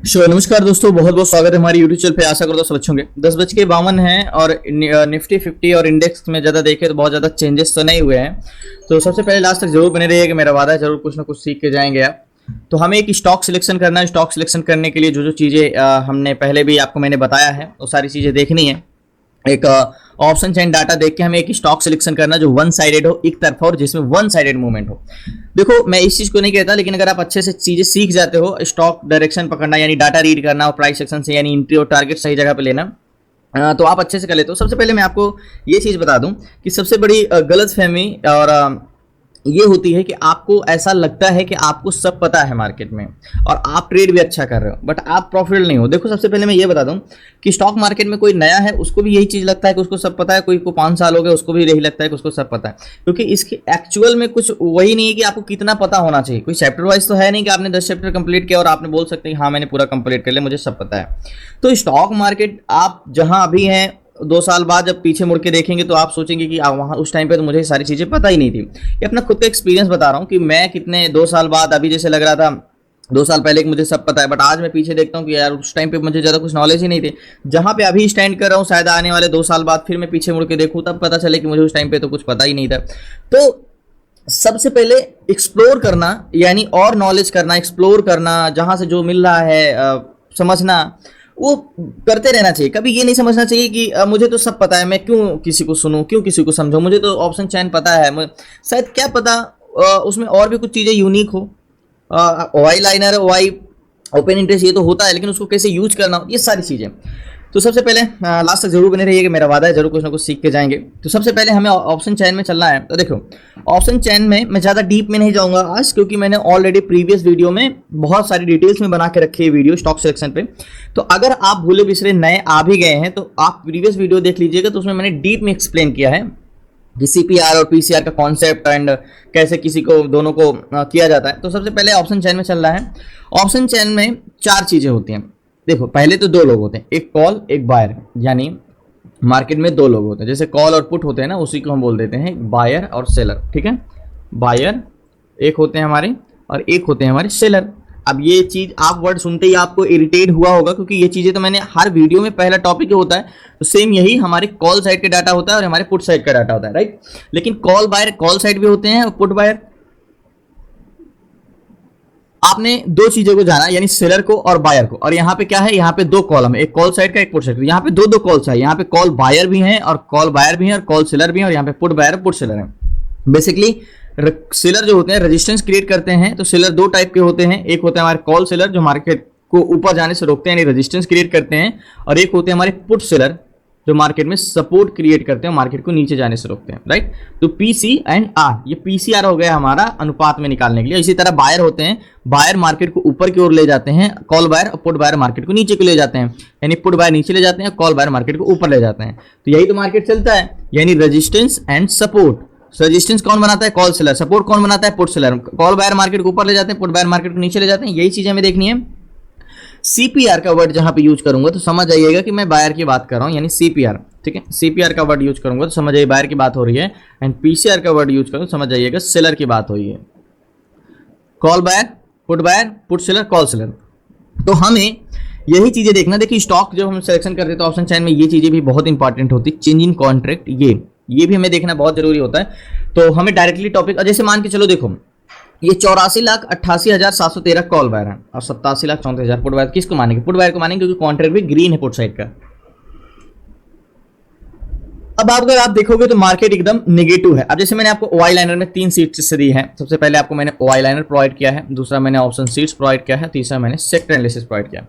नमस्कार दोस्तों, बहुत बहुत स्वागत है हमारी यूट्यूब चैनल पे। आशा करता हूँ सब अच्छे होंगे। 10:52 है और निफ्टी 50 और इंडेक्स में ज़्यादा देखें तो बहुत ज़्यादा चेंजेस तो नहीं हुए हैं। तो सबसे पहले लास्ट तक जरूर बने रहिए कि मेरा वादा है, जरूर कुछ ना कुछ सीख के जाएंगे आप। तो हमें एक स्टॉक सिलेक्शन करना है। स्टॉक सिलेक्शन करने के लिए जो जो चीज़ें हमने पहले भी आपको मैंने बताया है वो सारी चीज़ें देखनी है। एक ऑप्शन चेन डाटा देख के हमें एक स्टॉक सिलेक्शन करना जो वन साइडेड हो, एक तरफा और जिसमें वन साइडेड मूवमेंट हो। देखो, मैं इस चीज को नहीं कहता, लेकिन अगर आप अच्छे से चीजें सीख जाते हो, स्टॉक डायरेक्शन पकड़ना यानी डाटा रीड करना और प्राइस सेक्शन से यानी एंट्री और टारगेट सही जगह पे लेना, तो आप अच्छे से कर लेते हो। सबसे पहले मैं आपको ये चीज बता दूं कि सबसे बड़ी गलतफहमी और ये होती है कि आपको ऐसा लगता है कि आपको सब पता है मार्केट में और आप ट्रेड भी अच्छा कर रहे हो, बट आप प्रॉफिटेबल नहीं हो। देखो, सबसे पहले मैं ये बता दूं कि स्टॉक मार्केट में कोई नया है उसको भी यही चीज लगता है कि उसको सब पता है, कोई को 5 साल हो गए उसको भी यही लगता है कि उसको सब पता है, क्योंकि इसके एक्चुअल में कुछ वही नहीं है कि आपको कितना पता होना चाहिए। कोई चैप्टर वाइज तो है नहीं कि आपने 10 चैप्टर कंप्लीट किया और आपने बोल सकते हैं हाँ मैंने पूरा कंप्लीट कर लिया, मुझे सब पता है। तो स्टॉक मार्केट आप जहां अभी हैं, 2 साल बाद जब पीछे मुड़ के देखेंगे तो आप सोचेंगे कि वहाँ उस टाइम पे तो मुझे सारी चीज़ें पता ही नहीं थी। ये अपना खुद का एक्सपीरियंस बता रहा हूँ कि मैं कितने 2 साल बाद अभी जैसे लग रहा था 2 साल पहले कि मुझे सब पता है, बट आज मैं पीछे देखता हूँ कि यार उस टाइम पे मुझे ज़्यादा कुछ नॉलेज ही नहीं थी। जहाँ पे अभी स्टैंड कर रहा हूँ, शायद आने वाले 2 साल बाद फिर मैं पीछे मुड़ के देखूँ तब पता चले कि मुझे उस टाइम पे तो कुछ पता ही नहीं था। तो सबसे पहले एक्सप्लोर करना यानी और नॉलेज करना, एक्सप्लोर करना, जहाँ से जो मिल रहा है समझना, वो करते रहना चाहिए। कभी ये नहीं समझना चाहिए कि मुझे तो सब पता है, मैं क्यों किसी को सुनूं, क्यों किसी को समझूं, मुझे तो ऑप्शन चैन पता है। शायद क्या पता उसमें और भी कुछ चीज़ें यूनिक हो। Why liner, why open interest, ये तो होता है, लेकिन उसको कैसे यूज करना हो, ये सारी चीज़ें। तो सबसे पहले लास्ट तक जरूर बने रहिए कि मेरा वादा है, जरूर कुछ ना कुछ सीख के जाएंगे। तो सबसे पहले हमें ऑप्शन चैन में चलना है। तो देखो, ऑप्शन चैन में मैं ज़्यादा डीप में नहीं जाऊंगा आज, क्योंकि मैंने ऑलरेडी प्रीवियस वीडियो में बहुत सारी डिटेल्स में बना के रखी है वीडियो स्टॉक सिलेक्शन पे। तो अगर आप भूले बिसरे नए आ भी गए हैं तो आप प्रीवियस वीडियो देख लीजिएगा, तो उसमें मैंने डीप में एक्सप्लेन किया है कि सीपीआर और पीसीआर का कॉन्सेप्ट एंड कैसे किसी को दोनों को किया जाता है। तो सबसे पहले ऑप्शन चैन में चल रहा है। ऑप्शन चैन में 4 चीज़ें होती हैं। देखो, पहले तो 2 लोग होते हैं, एक कॉल एक बायर, यानी मार्केट में 2 लोग होते हैं। जैसे कॉल और पुट होते हैं ना, उसी को हम बोल देते हैं बायर और सेलर। ठीक है, बायर एक होते हैं हमारे और एक होते हैं हमारे सेलर। अब ये चीज आप वर्ड सुनते ही आपको इरिटेट हुआ होगा, क्योंकि ये चीजें तो मैंने हर वीडियो में पहला टॉपिक होता है। तो सेम यही हमारे कॉल साइड का डाटा होता है और हमारे पुट साइड का डाटा होता है, राइट। लेकिन कॉल बायर कॉल साइड भी होते हैं और पुट बायर। आपने 2 चीजों को जाना, यानी सेलर को और बायर को। और यहाँ पे क्या है, यहाँ पे 2 कॉलम है, एक कॉल साइड का एक पुट साइड का। यहाँ पे 2 कॉल्स है, यहाँ पे कॉल बायर भी है और कॉल बायर भी है और कॉल सेलर भी है, और यहाँ पे पुट बायर पुट सेलर है। बेसिकली सेलर जो होते हैं रेजिस्टेंस क्रिएट करते हैं। तो सेलर 2 टाइप के होते हैं, एक होते हैं हमारे कॉल सेलर जो मार्केट को ऊपर जाने से रोकते हैं यानी रेजिस्टेंस क्रिएट करते हैं, और एक होते हैं हमारे पुट सेलर जो मार्केट में सपोर्ट क्रिएट करते हैं, मार्केट को नीचे जाने से रोकते हैं, राइट। तो पीसी एंड आर, ये पीसीआर हो गया हमारा अनुपात में निकालने के लिए। इसी तरह बायर होते हैं, बायर मार्केट को ऊपर की ओर ले जाते हैं, कॉल बायर और पुट बायर मार्केट को नीचे को ले जाते हैं, यानी पुट बायर नीचे ले जाते हैं, कॉल बायर मार्केट को ऊपर ले जाते हैं। तो यही तो मार्केट चलता है, यानी रेजिस्टेंस एंड सपोर्ट। रेजिस्टेंस कौन बनाता है, कॉल सेलर। सपोर्ट कौन बनाता है, put seller. Call buyer market को ऊपर ले जाते हैं, पुट बायर मार्केट को नीचे ले जाते हैं। यही चीज हमें देखनी है। सीपीआर का वर्ड जहां पे यूज करूंगा तो समझ जाइएगा कि मैं बायर की बात कर रहा हूं, यानी सीपीआर। ठीक है, सीपीआर का वर्ड यूज करूंगा तो समझ जाइए बायर की बात हो रही है, एंड पीसीआर का वर्ड यूज करूंगा तो समझ जाइएगा सेलर की बात हो रही है। Call buyer, put seller, call seller. तो हमें यही चीजें देखना। देखिए, स्टॉक जब हम सिलेक्शन करते हैं तो ऑप्शन चैन में ये चीजें भी बहुत इंपॉर्टेंट होती है। चेंज इन कॉन्ट्रैक्ट, ये भी हमें देखना बहुत जरूरी होता है। तो हमें डायरेक्टली टॉपिक, जैसे मान के चलो, देखो ये 84,88,713 कॉल बायर है और 87,34,000 पुट बायर। किसको मानेंगे, पुट बायर को मानेंगे, क्योंकि कॉन्ट्रैक्ट भी ग्रीन है पुट साइड का। अब अगर आप देखोगे तो मार्केट एकदम नेगेटिव है। अब जैसे मैंने आपको ओआई लाइनर में 3 सीट्स दी है। सबसे पहले आपको मैंने ओआई लाइनर प्रोवाइड किया है, दूसरा मैंने ऑप्शन सीट्स प्रोवाइड किया है, तीसरा मैंने सेक्टर एनालिसिस प्रोवाइड किया।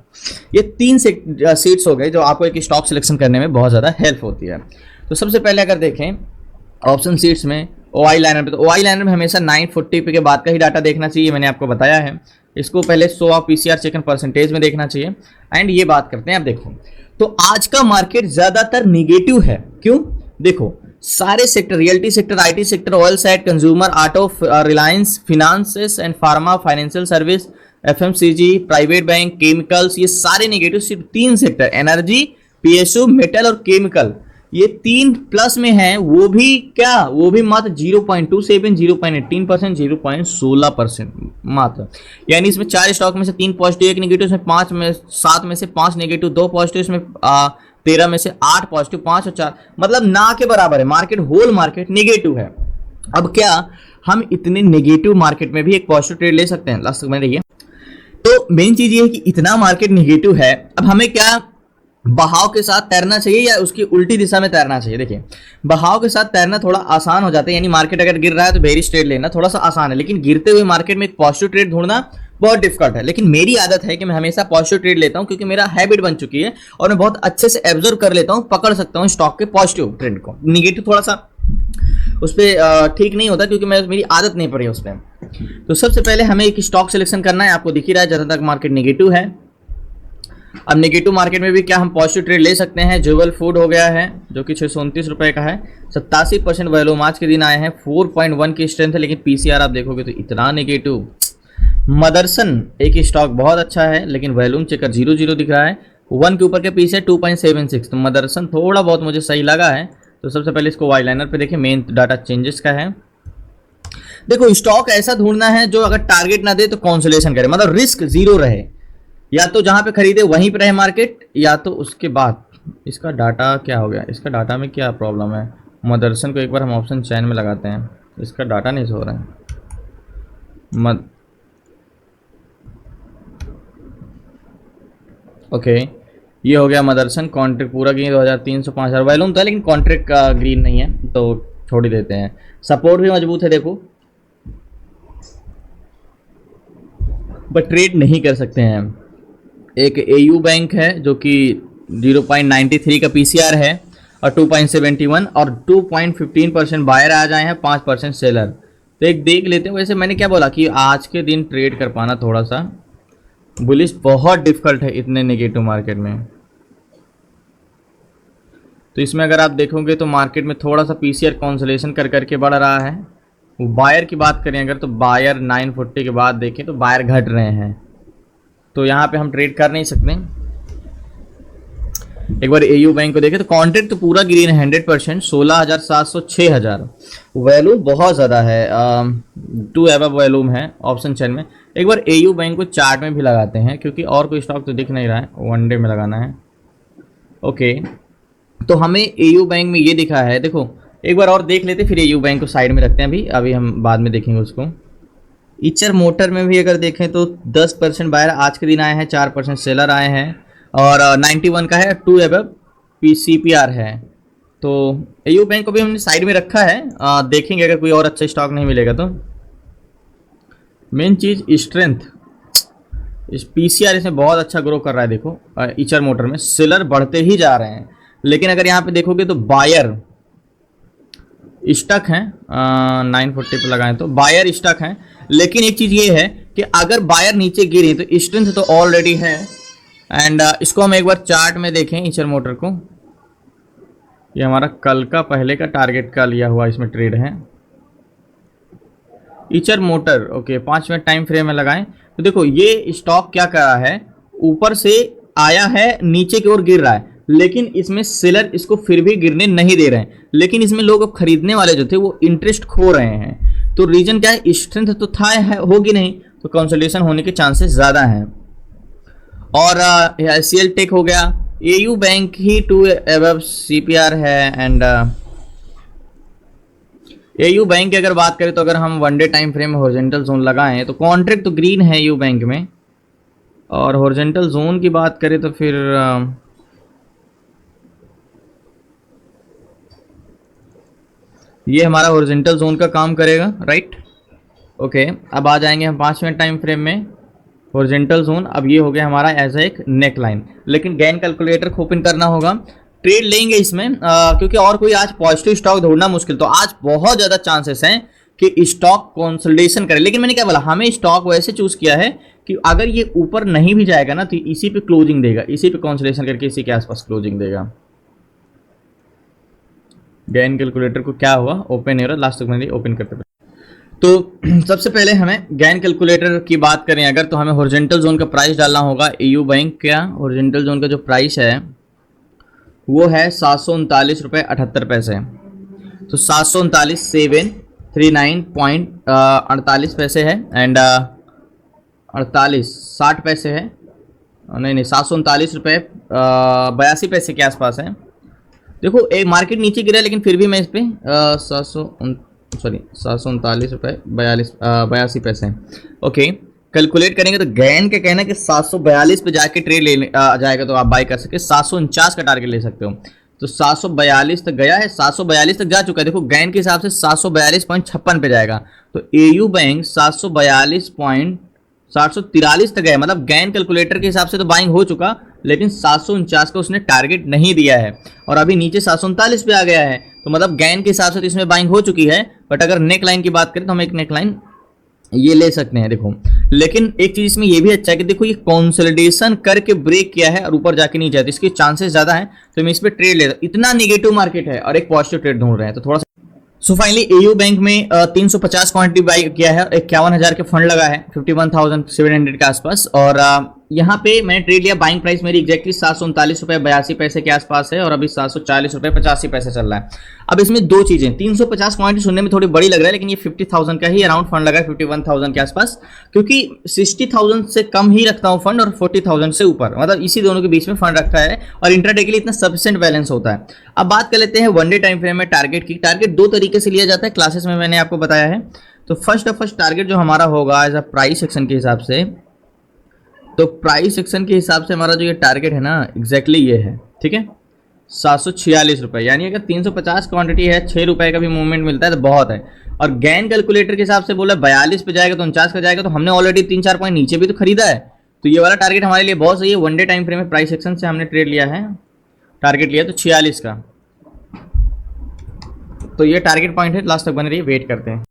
ये 3 सीट्स हो गए जो आपको एक स्टॉक सिलेक्शन करने में बहुत ज्यादा हेल्प होती है। तो सबसे पहले अगर देखें ऑप्शन सीट्स में ओआई लाइनर पे, तो ओआई लाइनर में हमेशा 940 के बाद का ही डाटा देखना चाहिए, मैंने आपको बताया है। इसको पहले 100 पीसीआर सेकंड परसेंटेज में देखना चाहिए। एंड ये बात करते हैं, अब देखो तो आज का मार्केट ज्यादातर निगेटिव है। क्यों, देखो सारे sector, realty sector, IT sector, oil side, consumer, auto, Reliance, finances and pharma, financial service, FMCG, private bank, chemicals, ये सारे निगेटिव। सिर्फ 3 सेक्टर, एनर्जी, पीएसयू, मेटल और केमिकल, ये 3 प्लस में है, वो भी क्या, वो भी मात्र 0.27, 0.18%, 0.16% मात्र। यानी इसमें 4 स्टॉक में से 3 पॉजिटिव 1 नेगेटिव, इसमें 7 में से 5 नेगेटिव 2 पॉजिटिव, इसमें 13 में से 8 पॉजिटिव 5 और 4, मतलब ना के बराबर है। मार्केट होल मार्केट नेगेटिव है। अब क्या हम इतने नेगेटिव मार्केट में भी एक पॉजिटिव ट्रेड ले सकते हैं? लास्ट तक में देखिए, तो मेन चीज ये है कि इतना मार्केट नेगेटिव है, अब हमें क्या बहाव के साथ तैरना चाहिए या उसकी उल्टी दिशा में तैरना चाहिए? देखिए, बहाव के साथ तैरना थोड़ा आसान हो जाता है, यानी मार्केट अगर गिर रहा है तो बेरिश ट्रेड लेना थोड़ा सा आसान है, लेकिन गिरते हुए मार्केट में एक पॉजिटिव ट्रेड ढूंढना बहुत डिफिकल्ट है। लेकिन मेरी आदत है कि मैं हमेशा पॉजिटिव ट्रेड लेता हूं, क्योंकि मेरा हैबिट बन चुकी है और मैं बहुत अच्छे से एब्जर्व कर लेता हूं, पकड़ सकता हूं स्टॉक के पॉजिटिव ट्रेंड को। निगेटिव थोड़ा सा उस पर ठीक नहीं होता, क्योंकि मेरी आदत नहीं पड़ी उस पर। तो सबसे पहले हमें एक स्टॉक सिलेक्शन करना है। आपको दिख ही रहा है जहां तक मार्केट नेगेटिव है। अब नेगेटिव मार्केट में भी क्या हम पॉजिटिव ट्रेड ले सकते हैं? जुवेल फूड हो गया है, जो कि 629 रुपए का है, 87% वैल्यूम आज के दिन आए हैं, 4.1 की स्ट्रेंथ है, लेकिन पीसीआर आप देखोगे तो इतना नेगेटिव। मदरसन एक स्टॉक बहुत अच्छा है, लेकिन वैल्यूम चेकर 0 दिख रहा है, 1 के ऊपर के पीछे 2.76, तो मदरसन थोड़ा बहुत मुझे सही लगा है। तो सबसे पहले इसको वाई लाइनर पे देखिए, मेन डाटा चेंजेस का है। देखो, स्टॉक ऐसा ढूंढना है जो अगर टारगेट ना दे तो कॉन्सोलेशन करे, मतलब रिस्क 0 रहे, या तो जहां पे खरीदे वहीं पे रहे मार्केट, या तो उसके बाद। इसका डाटा क्या हो गया? इसका डाटा में क्या प्रॉब्लम है? मदरसन को एक बार हम ऑप्शन चैन में लगाते हैं, इसका डाटा नहीं हो रहा है। ओके, ये हो गया मदरसन। कॉन्ट्रैक्ट पूरा ग्रीन 2300 5000 वैल्यूम था, लेकिन कॉन्ट्रैक्ट का ग्रीन नहीं है, तो छोड़ ही देते हैं। सपोर्ट भी मजबूत है देखो, बट ट्रेड नहीं कर सकते हैं। एक एयू बैंक है जो कि 0.93 का पीसीआर है और 2.71 और 2.15% बायर आ जाए हैं, 5% सेलर। तो एक देख लेते हैं। वैसे मैंने क्या बोला कि आज के दिन ट्रेड कर पाना थोड़ा सा बुलिश बहुत डिफिकल्ट है इतने नेगेटिव मार्केट में। तो इसमें अगर आप देखोगे तो मार्केट में थोड़ा सा पीसीआर कॉन्सोलेशन कर करके बढ़ रहा है। बायर की बात करें अगर, तो बायर 940 के बाद देखें तो बायर घट रहे हैं, तो यहाँ पे हम ट्रेड कर नहीं सकते। एक बार एयू बैंक को देखें तो कॉन्ट्रैक्ट तो पूरा ग्रीन है 100%, 16,700 6000 वैल्यू बहुत ज़्यादा है, 2 एबव वैल्यूम है ऑप्शन चेन में। एक बार एयू बैंक को चार्ट में भी लगाते हैं, क्योंकि और कोई स्टॉक तो दिख नहीं रहा है, वनडे में लगाना है। ओके, तो हमें एयू बैंक में ये दिखा है, देखो एक बार और देख लेते, फिर एयू बैंक को साइड में रखते हैं, अभी हम बाद में देखेंगे उसको। ईचर मोटर में भी अगर देखें तो 10% बायर आज के दिन आए हैं, 4% सेलर आए हैं और 91 का है, 2 एबव पीसीपीआर है। तो एयू बैंक को भी हमने साइड में रखा है, देखेंगे अगर कोई और अच्छा स्टॉक नहीं मिलेगा तो। मेन चीज़ स्ट्रेंथ, इस पीसीआर इसमें बहुत अच्छा ग्रो कर रहा है। देखो ईचर मोटर में सेलर बढ़ते ही जा रहे हैं, लेकिन अगर यहाँ पे देखोगे तो बायर स्टक हैं, 940 पे लगाएं तो बायर स्टक हैं। लेकिन एक चीज़ ये है कि अगर बायर नीचे गिरे तो स्ट्रेंथ तो ऑलरेडी है। एंड इसको हम एक बार चार्ट में देखें ईचर मोटर को, ये हमारा कल का पहले का टारगेट का लिया हुआ इसमें ट्रेड है Eicher motor. Okay, 5 minute time frame में लगाएं तो देखो ये स्टॉक क्या कर रहा है, ऊपर से आया है नीचे की ओर गिर रहा है, लेकिन इसमें सेलर इसको फिर भी गिरने नहीं दे रहे हैं, लेकिन इसमें लोग अब खरीदने वाले जो थे वो इंटरेस्ट खो रहे हैं। तो रीजन क्या है? स्ट्रेंथ तो था है, होगी नहीं, तो कंसोलिडेशन होने के चांसेस ज़्यादा हैं। और सीएल टेक हो गया, एयू बैंक ही 2 एबव सीपीआर है। एंड एयू बैंक की अगर बात करें तो अगर हम वनडे टाइम फ्रेम में हॉरिजॉन्टल जोन लगाएं तो कॉन्ट्रैक्ट तो ग्रीन है एयू बैंक में, और हॉरिजॉन्टल जोन की बात करें तो फिर ये हमारा हॉरिजॉन्टल जोन का काम करेगा, राइट। ओके, अब आ जाएंगे हम 5 मिनट टाइम फ्रेम में, हॉरिजॉन्टल जोन। अब ये हो गया हमारा एज एक नेक लाइन, लेकिन गैन कैलकुलेटर को ओपन करना होगा। ट्रेड लेंगे इसमें क्योंकि और कोई आज पॉजिटिव स्टॉक ढूंढना मुश्किल, तो आज बहुत ज़्यादा चांसेस हैं कि स्टॉक कंसोलिडेशन करे। लेकिन मैंने क्या बोला, हमें स्टॉक वैसे चूज किया है कि अगर ये ऊपर नहीं भी जाएगा ना तो इसी पे क्लोजिंग देगा, इसी पे कंसोलिडेशन करके इसी के आसपास क्लोजिंग देगा। गैन कैलकुलेटर को क्या हुआ, ओपन हो रहा, लास्ट तक मैंने ओपन करते। तो सबसे पहले हमें गैन कैलकुलेटर की बात करें अगर, तो हमें हॉरिजॉन्टल जोन का प्राइस डालना होगा। एयू बैंक का हॉरिजॉन्टल जोन का जो प्राइस है वो है 739 रुपये 78 पैसे। तो 739,739.48 है एंड 60 पैसे है। नहीं 739 रुपये 82 के आसपास है। देखो एक मार्केट नीचे गिरा है लेकिन फिर भी मैं इस पर 739 रुपये 82 पैसे। ओके, कैलकुलेट करेंगे तो गैन का कहना है कि 742 पे जाके ट्रेड ले जाएगा तो आप बाई कर सकते, 749 का टारगेट ले सकते हो। तो 742 तक गया है, 742 तक जा चुका है। देखो गैन के हिसाब से 742.56 पे जाएगा। तो एयू बैंक 743 तक गया, मतलब गैन कैलकुलेटर के हिसाब से तो बाइंग हो चुका, लेकिन 749 का उसने टारगेट नहीं दिया है और अभी नीचे 739 पे आ गया है। तो मतलब गैन के हिसाब से तो इसमें बाइंग हो चुकी है। बट अगर नेक लाइन की बात करें तो हम एक नेक लाइन ये ले सकते हैं। देखो लेकिन एक चीज इसमें ये भी अच्छा है कि देखो ये कंसोलिडेशन करके ब्रेक किया है और ऊपर जाके नहीं जाए, तो इसके चांसेस ज्यादा है। तो मैं इस पे ट्रेड ले, इतना नेगेटिव मार्केट है और एक पॉजिटिव ट्रेड ढूंढ रहे हैं तो थोड़ा सा। सो फाइनली एयू बैंक में 350 क्वांटिटी बाई किया है, 51,000 के फंड लगा है 51,700 के आसपास। और यहाँ पे मैंने ट्रेड लिया, बाइंग प्राइस मेरी एग्जैक्टली 739 रुपये 82 पैसे के आसपास है और अभी 740 रुपये 85 पैसे चल रहा है। अब इसमें दो चीजें, 350 क्वांटिटी सुनने में थोड़ी बड़ी लग रहा है लेकिन ये 50,000 का ही अराउंड फंड लगा है, 51,000 के आसपास, क्योंकि 60,000 से कम ही रखता हूँ फंड और 40,000 से ऊपर, मतलब इसी दोनों के बीच में फंड रखा है और इंट्राडे के लिए इतना सफिशिएंट बैलेंस होता है। अब बात कर लेते हैं वन डे टाइम फ्रेम में टारगेट की। टारगेट दो तरीके से लिया जाता है, क्लासेस में मैंने आपको बताया है। तो फर्स्ट टारगेट जो हमारा होगा एज अ प्राइस सेक्शन के हिसाब से, तो प्राइस सेक्शन के हिसाब से हमारा जो ये टारगेट है ना एग्जैक्टली ये है, ठीक है, 746 रुपये। यानी अगर 350 क्वांटिटी है, 6 रुपये का भी मूवमेंट मिलता है तो बहुत है। और गैन कैलकुलेटर के हिसाब से बोला 42 पे जाएगा तो 49 का जाएगा, तो हमने ऑलरेडी 3-4 पॉइंट नीचे भी तो खरीदा है। तो ये वाला टारगेट हमारे लिए बहुत सही है। वन डे टाइम फ्रेम में प्राइस सेक्शन से हमने ट्रेड लिया है, टारगेट लिया तो 46 का। तो ये टारगेट पॉइंट है, लास्ट तक बने रहिए, वेट करते हैं।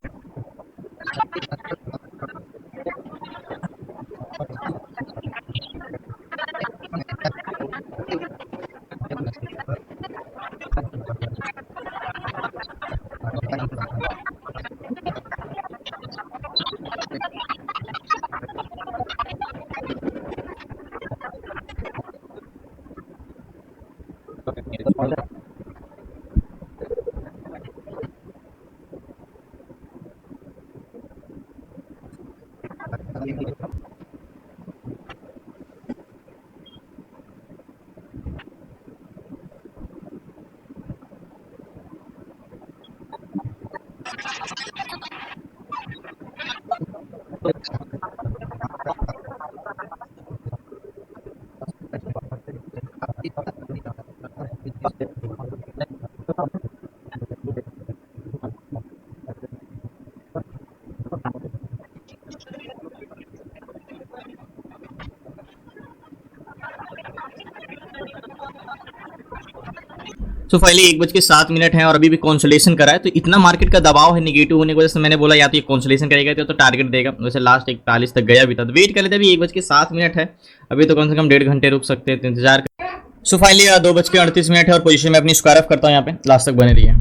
तो फाइनली 1:07 है और अभी भी कॉन्सोलेशन करा है। तो इतना मार्केट का दबाव है नेगेटिव होने की वजह से मैंने बोला या तो ये कॉन्सोलेशन करेगा तो टारगेट देगा। वैसे लास्ट 41 तक गया भी था, तो वेट कर लेते। अभी 1:07 है, अभी तो कम से कम 1.5 घंटे रुक सकते हैं, तो इंतजार। सो फाइनली 2:38 है और पोजीशन में अपनी स्क्वायर ऑफ करता हूँ यहाँ पे, लास्ट तक बने रहिए।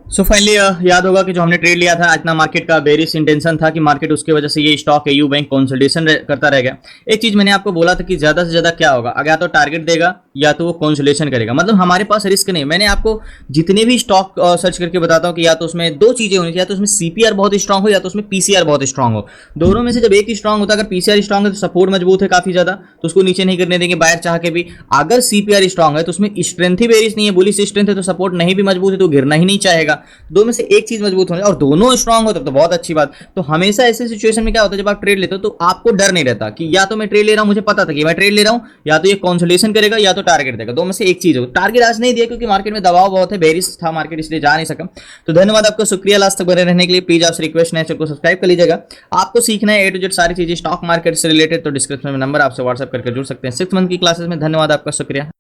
सो फाइनली याद होगा कि जो हमने ट्रेड लिया था, इतना मार्केट का बेरिश इंटेंशन था कि मार्केट उसकी वजह से ये स्टॉक एयू बैंक कंसोलिडेशन करता रह गया। एक चीज मैंने आपको बोला था कि ज्यादा से ज्यादा क्या होगा, अगर या तो टारगेट देगा या तो वो कंसोलिडेशन करेगा, मतलब हमारे पास रिस्क नहीं। मैंने आपको जितने भी स्टॉक सर्च करके बताता हूँ कि या तो उसमें दो चीजें होनी चाहिए, या तो उसमें सीपीआर बहुत स्ट्रांग हो या तो उसमें पीसीआर बहुत स्ट्रांग हो। दोनों में से जब एक ही स्ट्रांग होता है, अगर पीसीआर स्ट्रांग है तो सपोर्ट मजबूत है काफी ज्यादा, तो उसको नीचे नहीं करने देंगे बायर चाह के भी। अगर सीपीआर स्ट्रांग है तो उसमें स्ट्रेंथ ही बेरिश नहीं है, बुलिश स्ट्रेंथ है, तो सपोर्ट नहीं भी मजबूत है तो गिरना ही नहीं चाहेगा। दो में से एक चीज मजबूत होने और दोनों स्ट्रांग हो तब तो बहुत अच्छी बात। तो हमेशा ऐसे सिचुएशन में क्या होता है, जब आप ट्रेड लेते हो तो आपको डर नहीं रहता कि या तो मैं ट्रेड ले रहा हूं, मुझे पता था कि मैं ट्रेड ले रहा हूं, या तो ये कंसोलिडेशन करेगा या तो टारगेट देगा, दो में से एक चीज हो। टारगेट आज नहीं दिया क्योंकि मार्केट में दबाव बहुत है, बेरिश था मार्केट, इसलिए जा नहीं सका। तो धन्यवाद आपका, शुक्रिया लास्ट तक बने रहने के लिए। प्लीज आपसे रिक्वेस्ट है चैनल को सब्सक्राइब कर लीजिएगा। आपको सीखना है A to Z सारी चीजें स्टॉक मार्केट से रिलेटेड, तो डिस्क्रिप्शन में नंबर आपसे व्हाट्सएप करके जुड़ सकते हैं 6 मंथ की क्लासेस में। धन्यवाद आपका, शुक्रिया।